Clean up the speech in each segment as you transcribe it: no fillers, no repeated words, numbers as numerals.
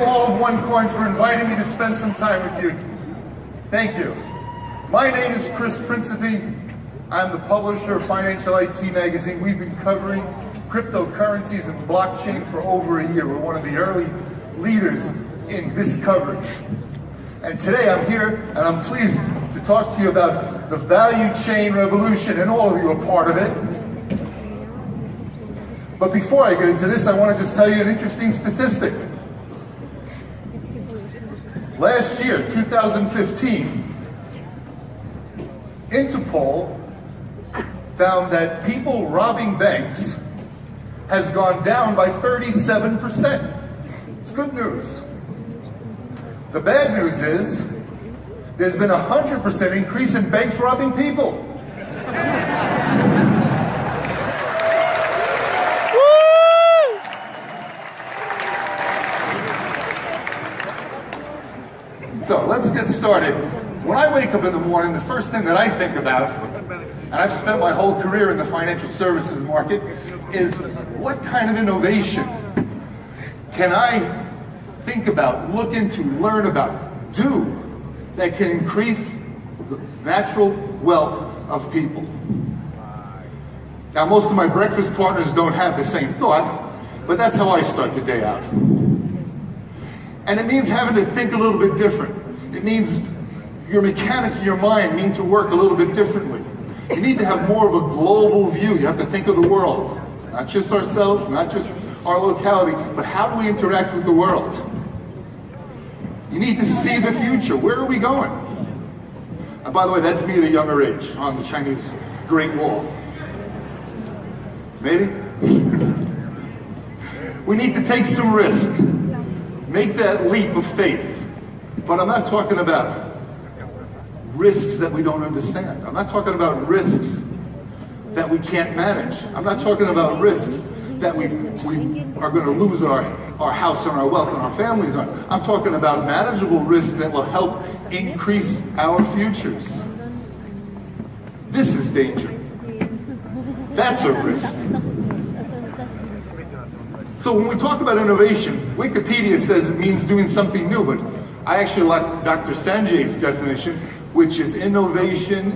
all of OneCoin for inviting me to spend some time with you. Thank you. My name is Principe. I'm the publisher of Financial IT Magazine. We've been covering cryptocurrencies and blockchain for over a year. We're one of the early leaders in this coverage. And today I'm here and I'm pleased to talk to you about the value chain revolution, and all of you are part of it. But before I get into this, I want to just tell you an interesting statistic. Last year, 2015, Interpol found that people robbing banks has gone down by 37%. It's good news. The bad news is there's been a 100% increase in banks robbing people. So let's get started. When I wake up in the morning, the first thing that I think about, and I've spent my whole career in the financial services market, is what kind of innovation can I think about, look into, learn about, do that can increase the natural wealth of people. Now, most of my breakfast partners don't have the same thought, but that's how I start the day out. And it means having to think a little bit different. It means your mechanics in your mind need to work a little bit differently. You need to have more of a global view. You have to think of the world. Not just ourselves, not just our locality, but how do we interact with the world? You need to see the future. Where are we going? And by the way, that's me at a younger age on the Chinese Great Wall. Maybe? We need to take some risk. Make that leap of faith. But I'm not talking about risks that we don't understand. I'm not talking about risks that we can't manage. I'm not talking about risks that we are going to lose our house and our wealth and our families on. I'm talking about manageable risks that will help increase our futures. This is danger. That's a risk. So when we talk about innovation, Wikipedia says it means doing something new, but I actually like Dr. Sanjay's definition, which is innovation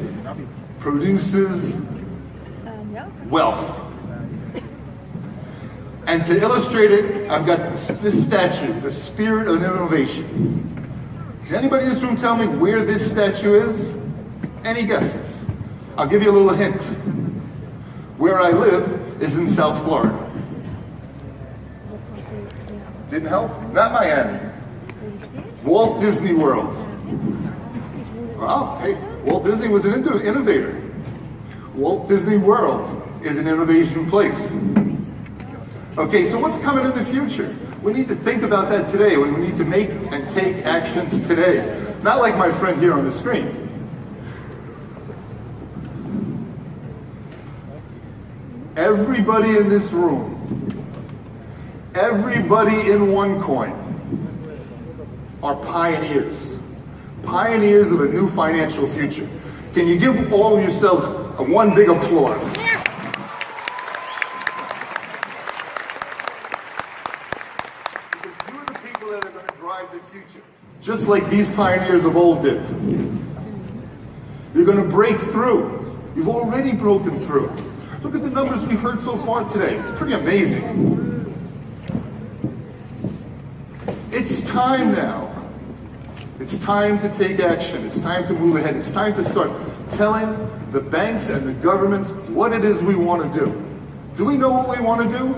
produces wealth. And to illustrate it, I've got this statue, the spirit of innovation. Can anybody in this room tell me where this statue is? Any guesses? I'll give you a little hint. Where I live is in South Florida. Didn't help? Not Miami. Walt Disney World. Well, hey, Walt Disney was an innovator. Walt Disney World is an innovation place. Okay, so what's coming in the future? We need to think about that today, when we need to make and take actions today. Not like my friend here on the screen. Everybody in this room, everybody in OneCoin are pioneers. Pioneers of a new financial future. Can you give all of yourselves one big applause? Because you're the people that are going to drive the future, just like these pioneers of old did. You're going to break through. You've already broken through. Look at the numbers we've heard so far today. It's pretty amazing. It's time now. It's time to take action. It's time to move ahead. It's time to start telling the banks and the governments what it is we want to do. Do we know what we want to do?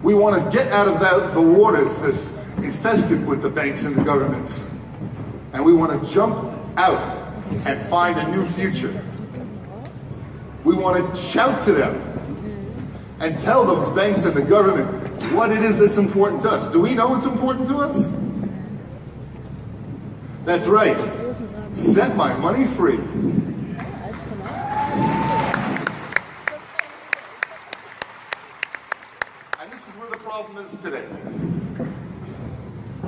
We want to get out of the waters that's infested with the banks and the governments. And we want to jump out and find a new future. We want to shout to them and tell those banks and the government what it is that's important to us. Do we know what's important to us? That's right. Set my money free. And this is where the problem is today.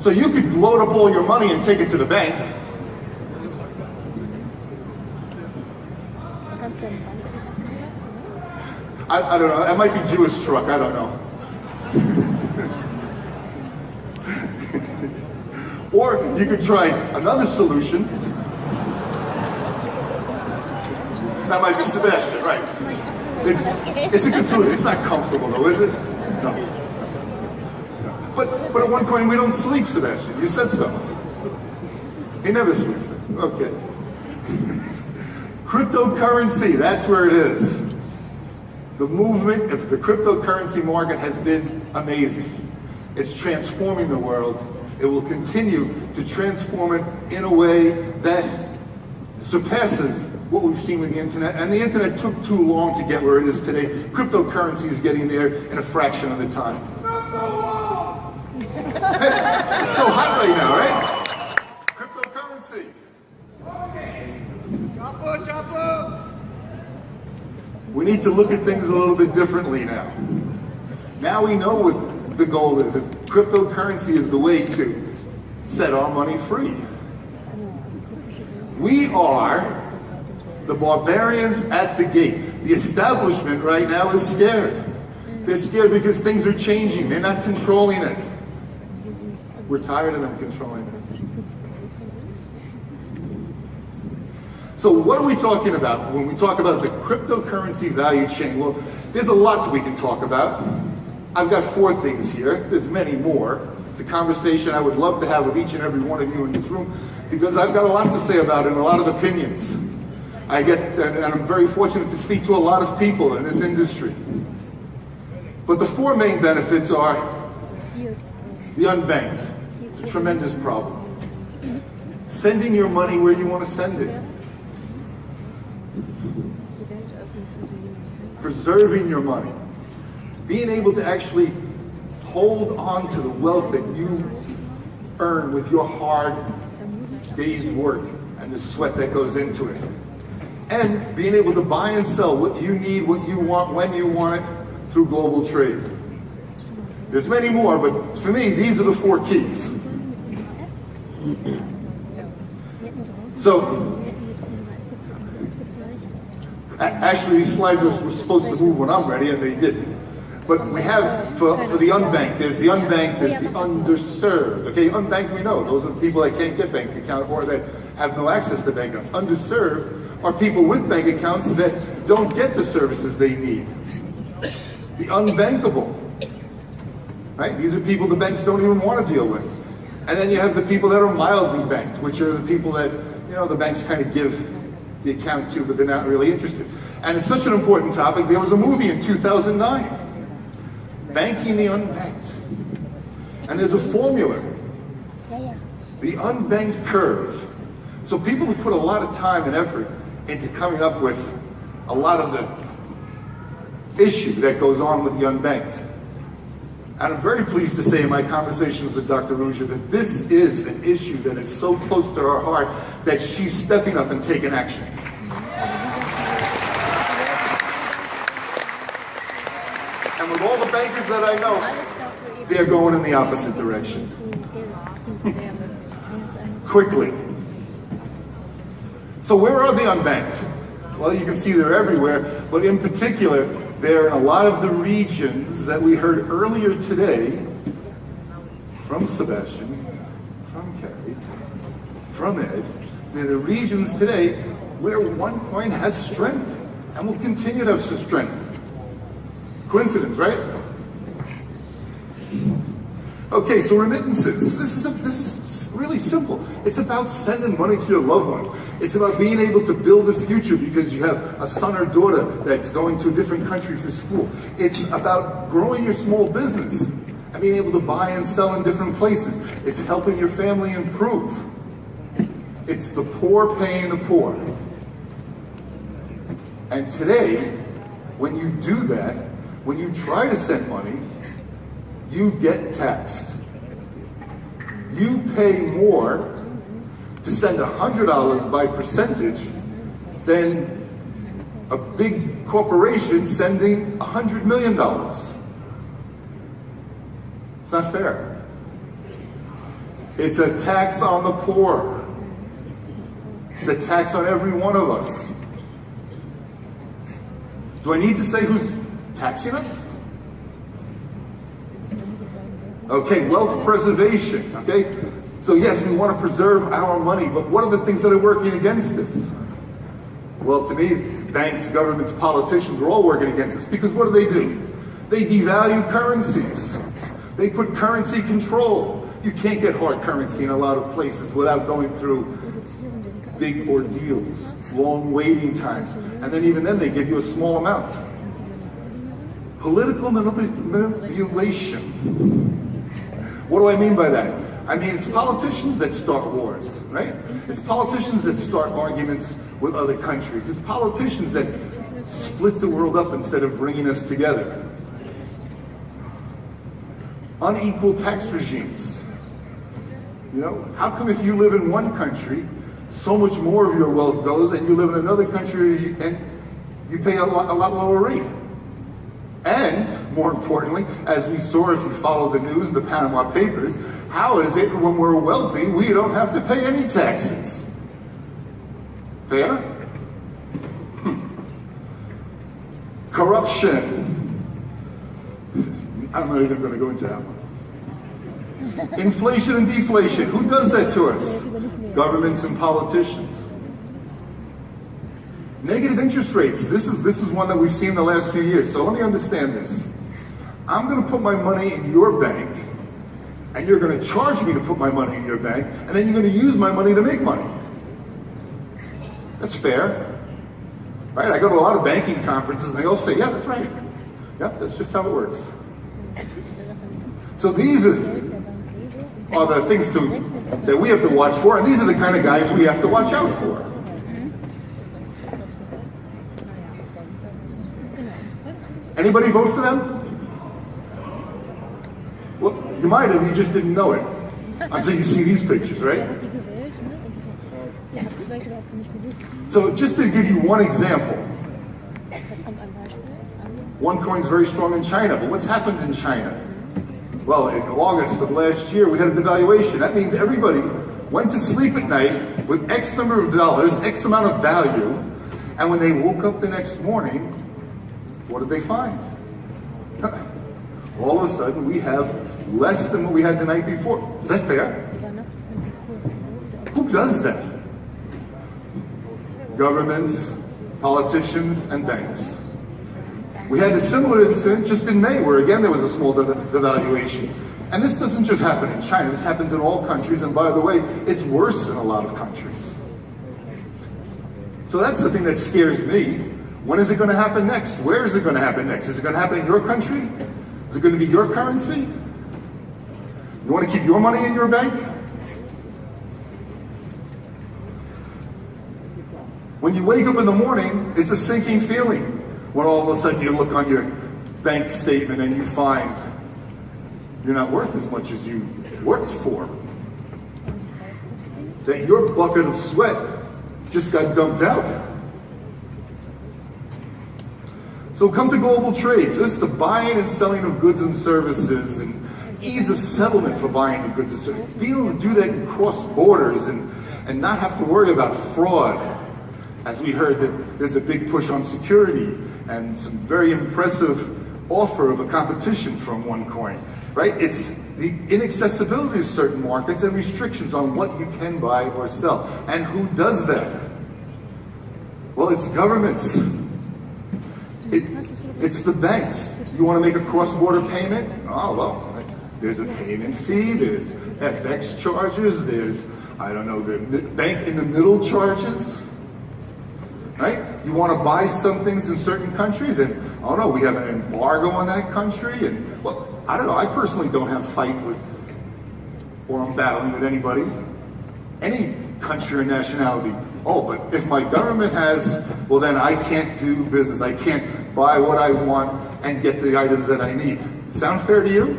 So you could load up all your money and take it to the bank. I don't know. That might be Jewish truck. I don't know. Or you could try another solution. That might be Sebastian, right? It's a good solution. It's not comfortable though, is it? No. But at OneCoin we don't sleep, Sebastian. You said so. He never sleeps. Okay. Cryptocurrency, that's where it is. The movement of the cryptocurrency market has been amazing. It's transforming the world. It will continue to transform it in a way that surpasses what we've seen with the internet. And the internet took too long to get where it is today. Cryptocurrency is getting there in a fraction of the time. It's so hot right now, right? Cryptocurrency. We need to look at things a little bit differently now. Now we know what the goal is. Cryptocurrency is the way to set our money free. We are the barbarians at the gate. The establishment right now is scared. They're scared because things are changing. They're not controlling it. We're tired of them controlling it. So what are we talking about when we talk about the cryptocurrency value chain? Well, there's a lot that we can talk about. I've got 4 things here. There's many more. It's a conversation I would love to have with each and every one of you in this room because I've got a lot to say about it and a lot of opinions. And I'm very fortunate to speak to a lot of people in this industry. But the 4 main benefits are the unbanked. It's a tremendous problem. Sending your money where you want to send it. Preserving your money. Being able to actually hold on to the wealth that you earn with your hard day's work and the sweat that goes into it. And being able to buy and sell what you need, what you want, when you want it, through global trade. There's many more, but for me, these are the 4 keys. So, actually these slides were supposed to move when I'm ready, and they didn't. But we have, for the unbanked, there's the unbanked, there's the underserved. Okay, unbanked we know, those are the people that can't get bank account or that have no access to bank accounts. Underserved are people with bank accounts that don't get the services they need. The unbankable, right? These are people the banks don't even want to deal with. And then you have the people that are mildly banked, which are the people that, the banks kind of give the account to, but they're not really interested. And it's such an important topic. There was a movie in 2009, Banking the Unbanked. And there's a formula, the unbanked curve. So people have put a lot of time and effort into coming up with a lot of the issue that goes on with the unbanked. And I'm very pleased to say in my conversations with Dr. Ruja that this is an issue that is so close to our heart that she's stepping up and taking action. And with all the bankers that I know, they're going in the opposite direction. Quickly. So where are the unbanked? Well, you can see they're everywhere, but in particular, they're in a lot of the regions that we heard earlier today from Sebastian, from Kerry, from Ed. They're the regions today where OneCoin has strength and will continue to have some strength. Coincidence, right? Okay, so remittances. This is really simple. It's about sending money to your loved ones. It's about being able to build a future because you have a son or daughter that's going to a different country for school. It's about growing your small business and being able to buy and sell in different places. It's helping your family improve. It's the poor paying the poor. And today, when you do that, when you try to send money, you get taxed. You pay more to send $100 by percentage than a big corporation sending $100 million. It's not fair. It's a tax on the poor. It's a tax on every one of us. Do I need to say who's taxing us? Okay, wealth preservation, okay? So yes, we want to preserve our money, but what are the things that are working against us? Well, to me, banks, governments, politicians are all working against us, because what do? They devalue currencies. They put currency control. You can't get hard currency in a lot of places without going through big ordeals, long waiting times, and then even then they give you a small amount. Political manipulation. What do I mean by that? I mean, it's politicians that start wars, right? It's politicians that start arguments with other countries. It's politicians that split the world up instead of bringing us together. Unequal tax regimes. You know, how come if you live in one country, so much more of your wealth goes, and you live in another country and you pay a lot lower rate? And, more importantly, as we saw if you follow the news, the Panama Papers, how is it when we're wealthy, we don't have to pay any taxes? Fair? Corruption. I'm not even going to go into that one. Inflation and deflation. Who does that to us? Governments and politicians. Negative interest rates. This is one that we've seen in the last few years. So let me understand this. I'm going to put my money in your bank, and you're going to charge me to put my money in your bank, and then you're going to use my money to make money. That's fair. Right? I go to a lot of banking conferences, and they all say, yeah, that's right. Yeah, that's just how it works. So these are the things that we have to watch for, and these are the kind of guys we have to watch out for. Anybody vote for them? Well, you might have, you just didn't know it until you see these pictures, right? So just to give you one example, OneCoin's very strong in China, but what's happened in China? Well, in August of last year, we had a devaluation. That means everybody went to sleep at night with X number of dollars, X amount of value, and when they woke up the next morning, what did they find? All of a sudden, we have less than what we had the night before. Is that fair? Who does that? Governments, politicians, and banks. We had a similar incident just in May, where again there was a small devaluation. And this doesn't just happen in China, this happens in all countries, and by the way, it's worse in a lot of countries. So that's the thing that scares me. When is it going to happen next? Where is it going to happen next? Is it going to happen in your country? Is it going to be your currency? You want to keep your money in your bank? When you wake up in the morning, it's a sinking feeling. When all of a sudden you look on your bank statement and you find you're not worth as much as you worked for. That your bucket of sweat just got dumped out. So come to global trade. So this is the buying and selling of goods and services, and ease of settlement for buying of goods and services. Being able to do that and cross borders and not have to worry about fraud. As we heard, that there's a big push on security and some very impressive offer of a competition from OneCoin, right? It's the inaccessibility of certain markets and restrictions on what you can buy or sell. And who does that? Well, it's governments. It's the banks. You want to make a cross-border payment? Oh, well, there's a payment fee, there's FX charges, there's, I don't know, the bank in the middle charges, right? You want to buy some things in certain countries, and, oh no, we have an embargo on that country, and, well, I don't know, I personally don't have a fight with, or I'm battling with anybody, any country or nationality. Oh, but if my government has, well then I can't do business. I can't buy what I want and get the items that I need. Sound fair to you?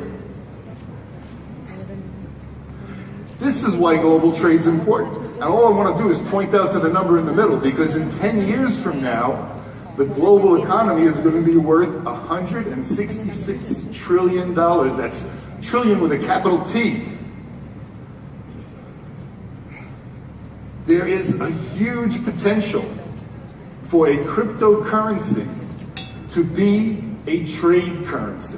This is why global trade is important. And all I want to do is point out to the number in the middle, because in 10 years from now, the global economy is going to be worth $166 trillion. That's trillion with a capital T. There is a huge potential for a cryptocurrency to be a trade currency.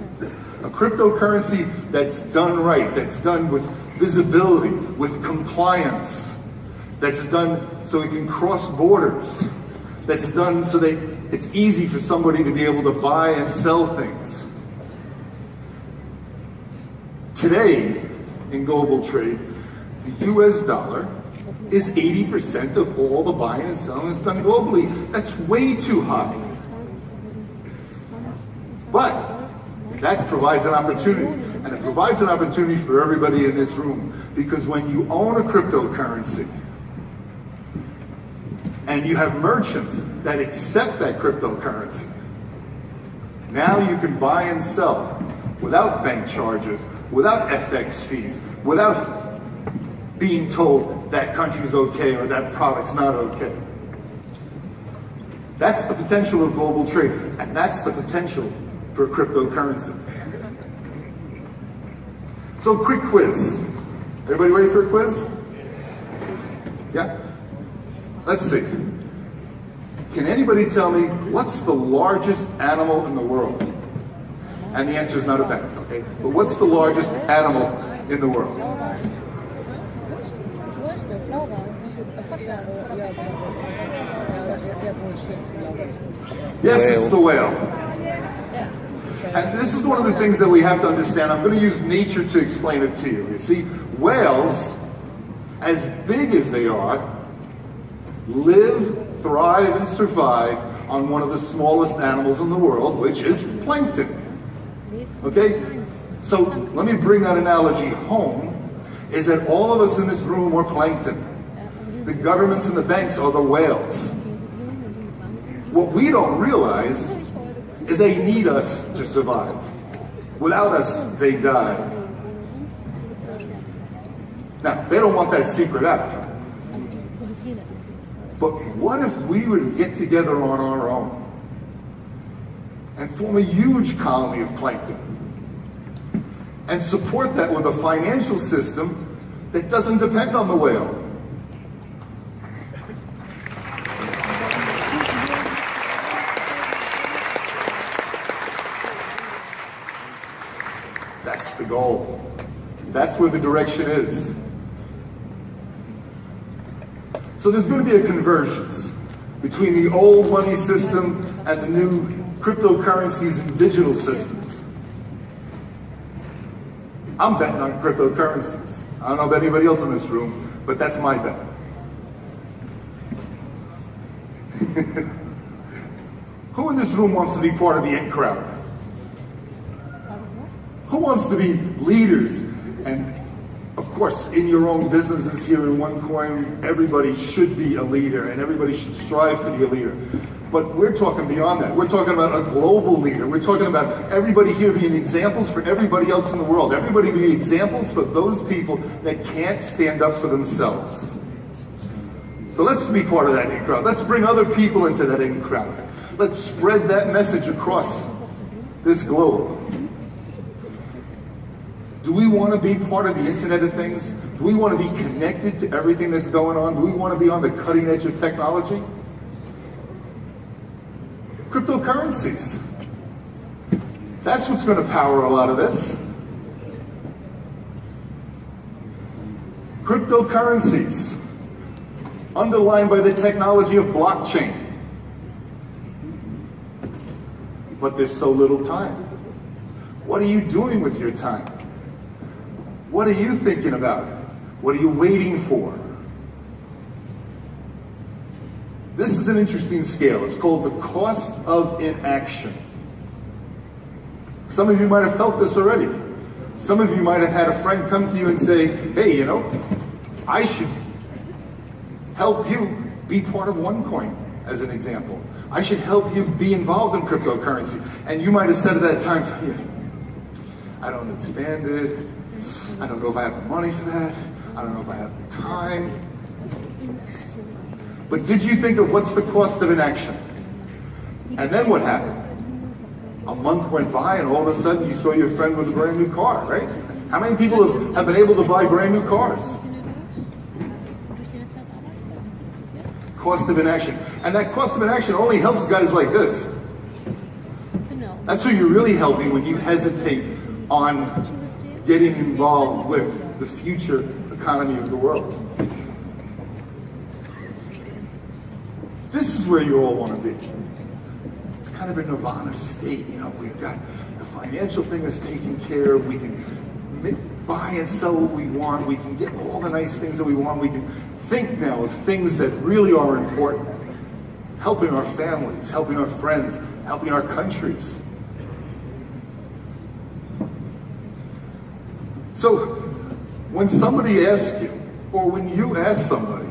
A cryptocurrency that's done right, that's done with visibility, with compliance, that's done so it can cross borders, that's done so that it's easy for somebody to be able to buy and sell things. Today, in global trade, the US dollar is 80% of all the buying and selling that's done globally. That's way too high. But that provides an opportunity, and it provides an opportunity for everybody in this room, because when you own a cryptocurrency and you have merchants that accept that cryptocurrency, now you can buy and sell without bank charges, without FX fees, without being told that country's okay or that product's not okay. That's the potential of global trade, and that's the potential for cryptocurrency. So, quick quiz. Everybody ready for a quiz? Yeah? Let's see. Can anybody tell me what's the largest animal in the world? And the answer is not a bank, okay? But what's the largest animal in the world? Yes, it's the whale. And this is one of the things that we have to understand. I'm going to use nature to explain it to you. You see, whales, as big as they are, live, thrive, and survive on one of the smallest animals in the world, which is plankton. Okay? So let me bring that analogy home, is that all of us in this room are plankton. The governments and the banks are the whales. What we don't realize is they need us to survive. Without us, they die. Now, they don't want that secret out. But what if we were to get together on our own and form a huge colony of plankton and support that with a financial system that doesn't depend on the whale? That's the goal. That's where the direction is. So there's going to be a convergence between the old money system and the new cryptocurrencies and digital systems. I'm betting on cryptocurrencies. I don't know about anybody else in this room, but that's my bet. Who in this room wants to be part of the in crowd? Who wants to be leaders? And of course, in your own businesses here in OneCoin, everybody should be a leader and everybody should strive to be a leader. But we're talking beyond that. We're talking about a global leader. We're talking about everybody here being examples for everybody else in the world. Everybody being examples for those people that can't stand up for themselves. So let's be part of that in crowd. Let's bring other people into that in crowd. Let's spread that message across this globe. Do we want to be part of the Internet of Things? Do we want to be connected to everything that's going on? Do we want to be on the cutting edge of technology? Cryptocurrencies. That's what's going to power a lot of this. Cryptocurrencies, underlined by the technology of blockchain. But there's so little time. What are you doing with your time? What are you thinking about? What are you waiting for? This is an interesting scale. It's called the cost of inaction. Some of you might have felt this already. Some of you might have had a friend come to you and say, hey, you know, I should help you be part of OneCoin, as an example. I should help you be involved in cryptocurrency. And you might have said at that time, I don't understand it. I don't know if I have the money for that. I don't know if I have the time. But did you think of what's the cost of inaction? And then what happened? A month went by and all of a sudden you saw your friend with a brand new car, right? How many people have been able to buy brand new cars? Cost of inaction. And that cost of inaction only helps guys like this. That's who you're really helping when you hesitate on getting involved with the future economy of the world. This is where you all want to be. It's kind of a nirvana state, you know. We've got the financial thing is taken care of. We can buy and sell what we want. We can get all the nice things that we want. We can think now of things that really are important. Helping our families, helping our friends, helping our countries. So, when somebody asks you, or when you ask somebody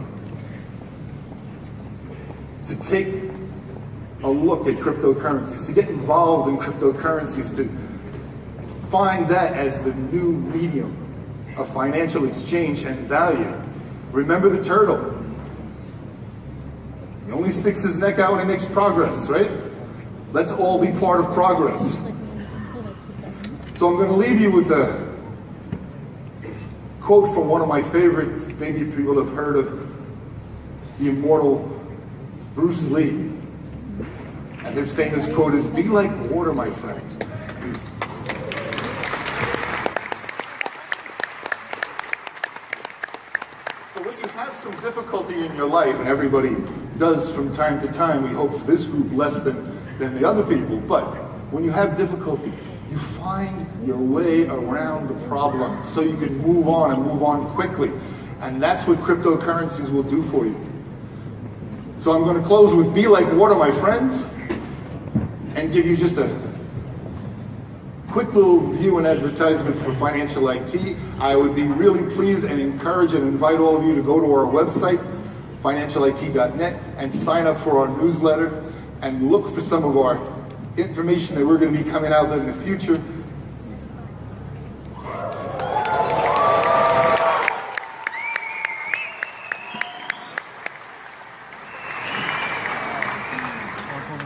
to take a look at cryptocurrencies, to get involved in cryptocurrencies, to find that as the new medium of financial exchange and value, remember the turtle. He only sticks his neck out when he makes progress, right? Let's all be part of progress. So I'm going to leave you with a quote from one of my favorites. Maybe people have heard of the immortal Bruce Lee. And his famous quote is, "Be like water, my friend." So when you have some difficulty in your life, and everybody does from time to time, we hope for this group less than the other people, but when you have difficulty, you find your way around the problem so you can move on and move on quickly. And that's what cryptocurrencies will do for you. So I'm going to close with "Be like water, my friends," and give you just a quick little view and advertisement for Financial IT. I would be really pleased and encourage and invite all of you to go to our website, financialit.net, and sign up for our newsletter and look for some of our information that we're going to be coming out in the future.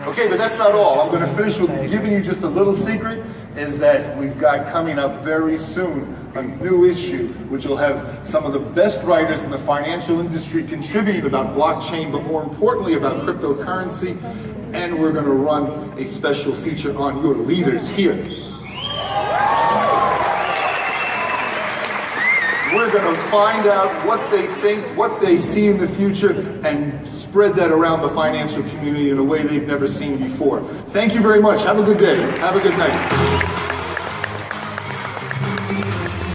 Okay, but that's not all. I'm going to finish with giving you just a little secret, is that we've got coming up very soon a new issue which will have some of the best writers in the financial industry contributing about blockchain, but more importantly about cryptocurrency, and we're going to run a special feature on your leaders here. We're going to find out what they think, what they see in the future, and spread that around the financial community in a way they've never seen before. Thank you very much. Have a good day. Have a good night.